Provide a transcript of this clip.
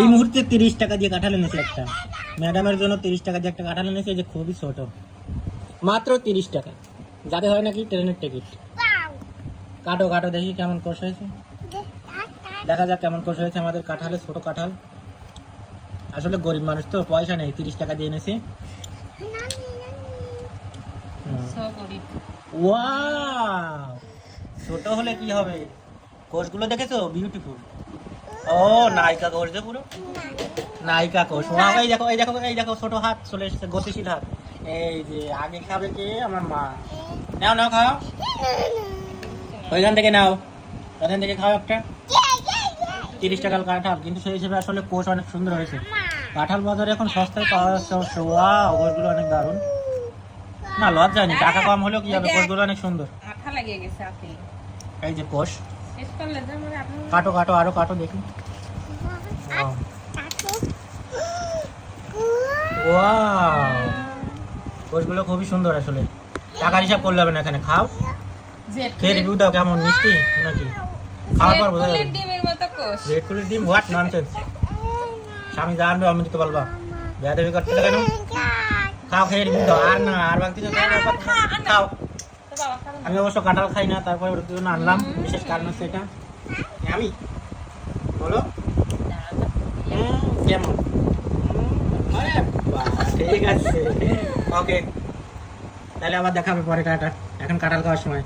এই মুহূর্তে 30 টাকা দিয়ে কাঁঠাল এনেছে একটা ম্যাডামের জন্য। 30 টাকা দিয়ে একটা কাঁঠাল এনেছে, যে খুবই ছোট, মাত্র 30 টাকা। যাতে হয় নাকি ট্রেনের টিকিট। কাটো কাটো দেখি কেমন কোষ হয়েছে, দেখা যাক কেমন কোষ হয়েছে আমাদের কাঁঠালে। ছোট কাঁঠাল, আসলে গরিব মানুষ তো, পয়সা নেই, 30 টাকা দিয়ে এনেছি। ওয়াও, ছোট হলে কি হবে, কোষগুলো দেখেছো, বিউটিফুল। ও নায়িকা কোষ যে পুরো নায়িকা কোষ। ওয়াও, এই দেখো এই দেখো এই দেখো, ছোট হাত চলে এসেছে, গতিশীল হাত। এই যে আগে খাবে কে, আমার মা। নাও নাও খাও, ওইখান থেকে নাও, ওখান থেকে খাও একটা। 30 টাকার কাঁঠাল, কিন্তু সেই হিসেবে আসলে কোষ অনেক সুন্দর হয়েছে। কাঁঠাল বাজারে এখন সস্তায় পাওয়া যাচ্ছে অবশ্য। ওয়াও, কোষগুলো অনেক দারুণ। না লজ্জা নেই, টাকা কম হলেও কি হবে, কোষগুলো অনেক সুন্দর। এই যে কোষ, কাটো কাটো, আরো কাটো দেখি। ওয়াও, কোষগুলো খুবই সুন্দর আসলে। টাকার হিসাব করলে হবে না, এখানে খাও, খেয়ে রিভিউ দাও কেমন, মিষ্টি নাকি। খাওয়ার পর বোঝা যাবে। রেড কুলির ডিম, হোয়াট ননসেন্স। স্বামী জানবে, আমি দিতে বলবা, বেয়াদবি করতে কেন। খাও, খেয়ে রিভিউ দাও। আর না, আর বাকি খাও। আমি অবশ্য কাঁঠাল খাই না, তারপরে ওর জন্য আনলাম, বিশেষ কারণ হচ্ছে এটা। আমি বলো কেমন। আরে বাহ, ঠিক আছে, ওকে, তাহলে আবার দেখা হবে পরে। টাটা, এখন কাঁঠাল খাওয়ার সময়।